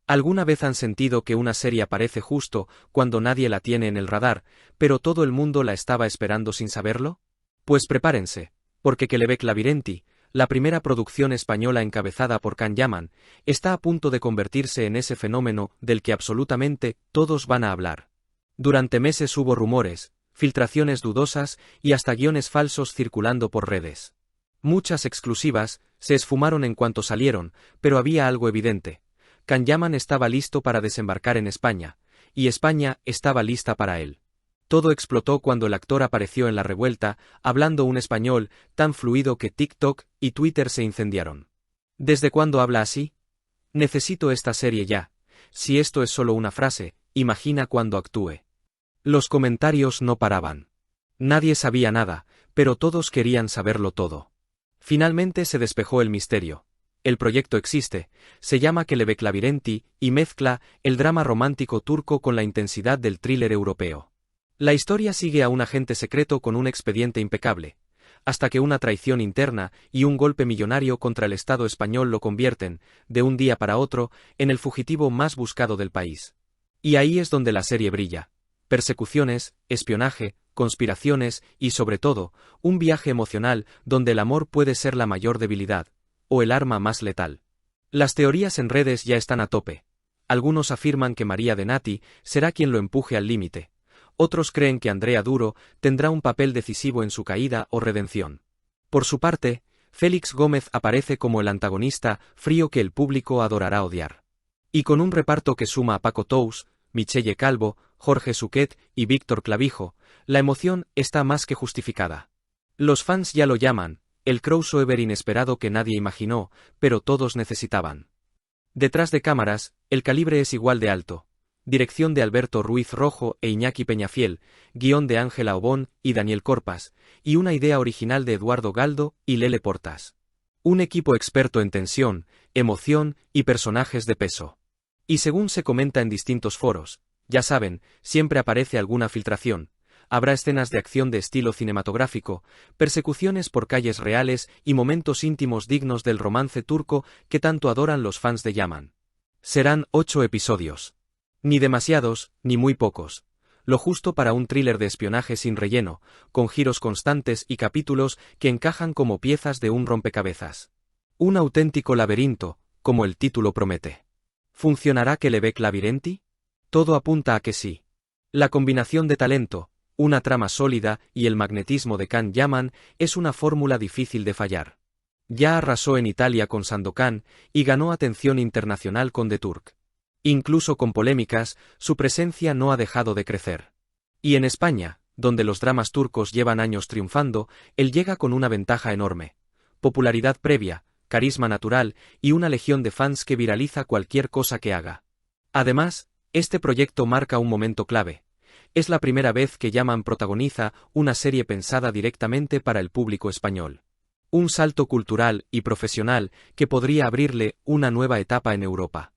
¿Alguna vez han sentido que una serie aparece justo cuando nadie la tiene en el radar, pero todo el mundo la estaba esperando sin saberlo? Pues prepárense, porque Quebec Labyrinth, la primera producción española encabezada por Can Yaman, está a punto de convertirse en ese fenómeno del que absolutamente todos van a hablar. Durante meses hubo rumores, filtraciones dudosas y hasta guiones falsos circulando por redes. Muchas exclusivas se esfumaron en cuanto salieron, pero había algo evidente. Can Yaman estaba listo para desembarcar en España, y España estaba lista para él. Todo explotó cuando el actor apareció en la revuelta, hablando un español tan fluido que TikTok y Twitter se incendiaron. ¿Desde cuándo habla así? Necesito esta serie ya. Si esto es solo una frase, imagina cuando actúe. Los comentarios no paraban. Nadie sabía nada, pero todos querían saberlo todo. Finalmente se despejó el misterio. El proyecto existe, se llama Quebec Labyrinth y mezcla el drama romántico turco con la intensidad del thriller europeo. La historia sigue a un agente secreto con un expediente impecable, hasta que una traición interna y un golpe millonario contra el Estado español lo convierten, de un día para otro, en el fugitivo más buscado del país. Y ahí es donde la serie brilla. Persecuciones, espionaje, conspiraciones y sobre todo, un viaje emocional donde el amor puede ser la mayor debilidad, o el arma más letal. Las teorías en redes ya están a tope. Algunos afirman que María de Nati será quien lo empuje al límite. Otros creen que Andrea Duro tendrá un papel decisivo en su caída o redención. Por su parte, Félix Gómez aparece como el antagonista frío que el público adorará odiar. Y con un reparto que suma a Paco Tous, Michelle Calvo, Jorge Suquet y Víctor Clavijo, la emoción está más que justificada. Los fans ya lo llaman el crossover inesperado que nadie imaginó, pero todos necesitaban. Detrás de cámaras, el calibre es igual de alto. Dirección de Alberto Ruiz Rojo e Iñaki Peñafiel, guión de Ángela Obón y Daniel Corpas, y una idea original de Eduardo Galdo y Lele Portas. Un equipo experto en tensión, emoción y personajes de peso. Y según se comenta en distintos foros, ya saben, siempre aparece alguna filtración. Habrá escenas de acción de estilo cinematográfico, persecuciones por calles reales y momentos íntimos dignos del romance turco que tanto adoran los fans de Yaman. Serán 8 episodios. Ni demasiados, ni muy pocos. Lo justo para un thriller de espionaje sin relleno, con giros constantes y capítulos que encajan como piezas de un rompecabezas. Un auténtico laberinto, como el título promete. ¿Funcionará Quebec Labyrinth? Todo apunta a que sí. La combinación de talento, una trama sólida y el magnetismo de Can Yaman es una fórmula difícil de fallar. Ya arrasó en Italia con Sandokan y ganó atención internacional con The Turk. Incluso con polémicas, su presencia no ha dejado de crecer. Y en España, donde los dramas turcos llevan años triunfando, él llega con una ventaja enorme. Popularidad previa, carisma natural y una legión de fans que viraliza cualquier cosa que haga. Además, este proyecto marca un momento clave. Es la primera vez que Yaman protagoniza una serie pensada directamente para el público español. Un salto cultural y profesional que podría abrirle una nueva etapa en Europa.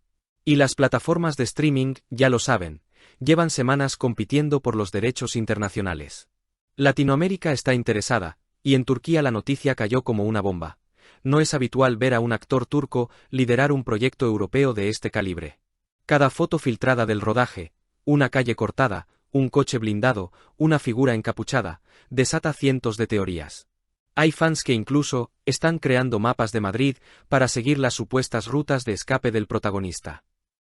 Y las plataformas de streaming, ya lo saben, llevan semanas compitiendo por los derechos internacionales. Latinoamérica está interesada, y en Turquía la noticia cayó como una bomba. No es habitual ver a un actor turco liderar un proyecto europeo de este calibre. Cada foto filtrada del rodaje, una calle cortada, un coche blindado, una figura encapuchada, desata cientos de teorías. Hay fans que incluso están creando mapas de Madrid para seguir las supuestas rutas de escape del protagonista.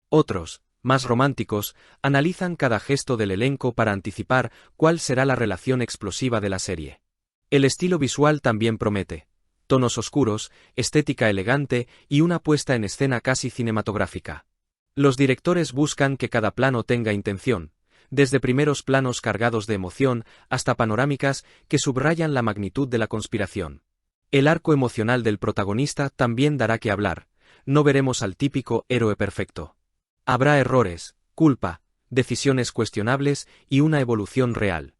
Otros, más románticos, analizan cada gesto del elenco para anticipar cuál será la relación explosiva de la serie. El estilo visual también promete. Tonos oscuros, estética elegante y una puesta en escena casi cinematográfica. Los directores buscan que cada plano tenga intención, desde primeros planos cargados de emoción hasta panorámicas que subrayan la magnitud de la conspiración. El arco emocional del protagonista también dará que hablar. No veremos al típico héroe perfecto. Habrá errores, culpa, decisiones cuestionables y una evolución real.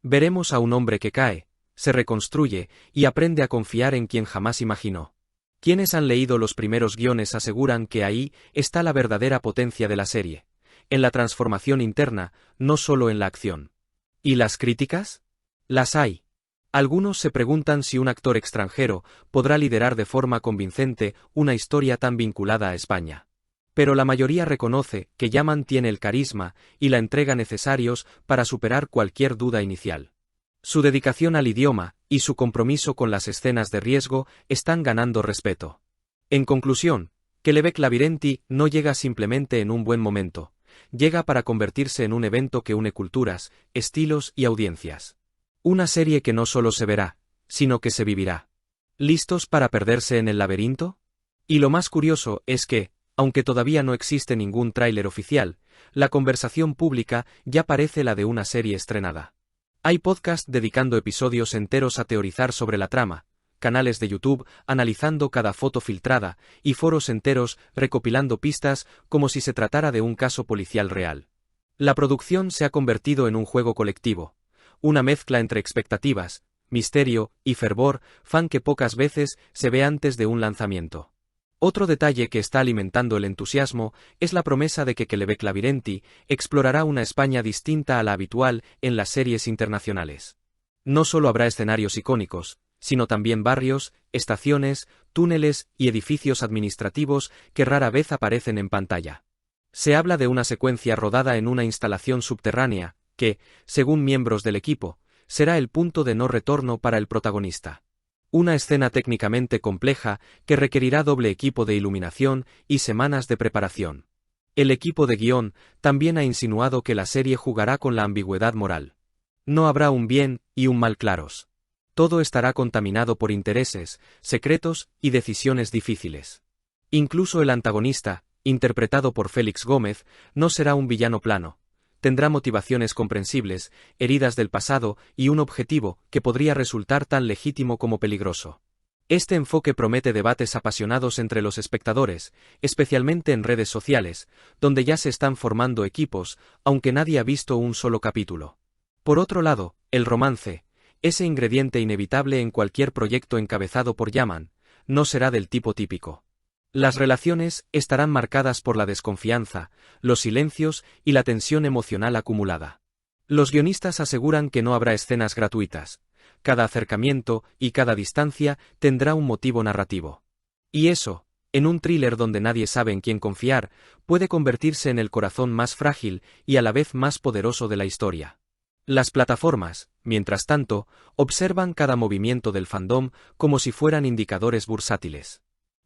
Veremos a un hombre que cae, se reconstruye y aprende a confiar en quien jamás imaginó. Quienes han leído los primeros guiones aseguran que ahí está la verdadera potencia de la serie. En la transformación interna, no solo en la acción. ¿Y las críticas? Las hay. Algunos se preguntan si un actor extranjero podrá liderar de forma convincente una historia tan vinculada a España. pero la mayoría reconoce que Yaman tiene el carisma y la entrega necesarios para superar cualquier duda inicial. Su dedicación al idioma y su compromiso con las escenas de riesgo están ganando respeto. En conclusión, Quebec Labyrinth no llega simplemente en un buen momento, llega para convertirse en un evento que une culturas, estilos y audiencias. Una serie que no solo se verá, sino que se vivirá. ¿Listos para perderse en el laberinto? Y lo más curioso es que, aunque todavía no existe ningún tráiler oficial, la conversación pública ya parece la de una serie estrenada. Hay podcasts dedicando episodios enteros a teorizar sobre la trama, canales de YouTube analizando cada foto filtrada y foros enteros recopilando pistas como si se tratara de un caso policial real. La producción se ha convertido en un juego colectivo, una mezcla entre expectativas, misterio y fervor, fan que pocas veces se ve antes de un lanzamiento. Otro detalle que está alimentando el entusiasmo es la promesa de que Quebec Labyrinth explorará una España distinta a la habitual en las series internacionales. No solo habrá escenarios icónicos, sino también barrios, estaciones, túneles y edificios administrativos que rara vez aparecen en pantalla. Se habla de una secuencia rodada en una instalación subterránea, que, según miembros del equipo, será el punto de no retorno para el protagonista. Una escena técnicamente compleja que requerirá doble equipo de iluminación y semanas de preparación. El equipo de guión también ha insinuado que la serie jugará con la ambigüedad moral. No habrá un bien y un mal claros. Todo estará contaminado por intereses, secretos y decisiones difíciles. Incluso el antagonista, interpretado por Félix Gómez, no será un villano plano. Tendrá motivaciones comprensibles, heridas del pasado y un objetivo que podría resultar tan legítimo como peligroso. Este enfoque promete debates apasionados entre los espectadores, especialmente en redes sociales, donde ya se están formando equipos, aunque nadie ha visto un solo capítulo. Por otro lado, el romance, ese ingrediente inevitable en cualquier proyecto encabezado por Yaman, no será del tipo típico. Las relaciones estarán marcadas por la desconfianza, los silencios y la tensión emocional acumulada. Los guionistas aseguran que no habrá escenas gratuitas. Cada acercamiento y cada distancia tendrá un motivo narrativo. Y eso, en un thriller donde nadie sabe en quién confiar, puede convertirse en el corazón más frágil y a la vez más poderoso de la historia. Las plataformas, mientras tanto, observan cada movimiento del fandom como si fueran indicadores bursátiles.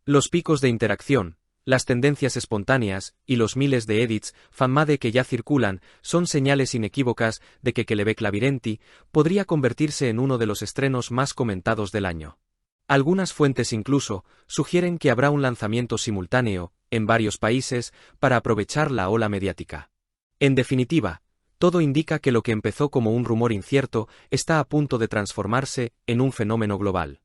Los picos de interacción, las tendencias espontáneas y los miles de edits fanmade que ya circulan son señales inequívocas de que Quebec Labyrinth podría convertirse en uno de los estrenos más comentados del año. Algunas fuentes incluso sugieren que habrá un lanzamiento simultáneo en varios países para aprovechar la ola mediática. En definitiva, todo indica que lo que empezó como un rumor incierto está a punto de transformarse en un fenómeno global.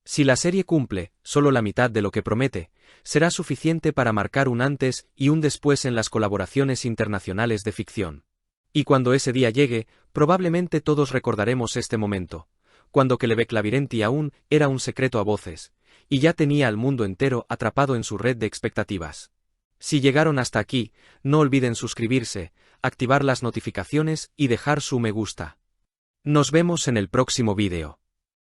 Si la serie cumple solo la mitad de lo que promete, será suficiente para marcar un antes y un después en las colaboraciones internacionales de ficción. Y cuando ese día llegue, probablemente todos recordaremos este momento, cuando Quebec Labyrinth aún era un secreto a voces, y ya tenía al mundo entero atrapado en su red de expectativas. Si llegaron hasta aquí, no olviden suscribirse, activar las notificaciones y dejar su me gusta. Nos vemos en el próximo vídeo.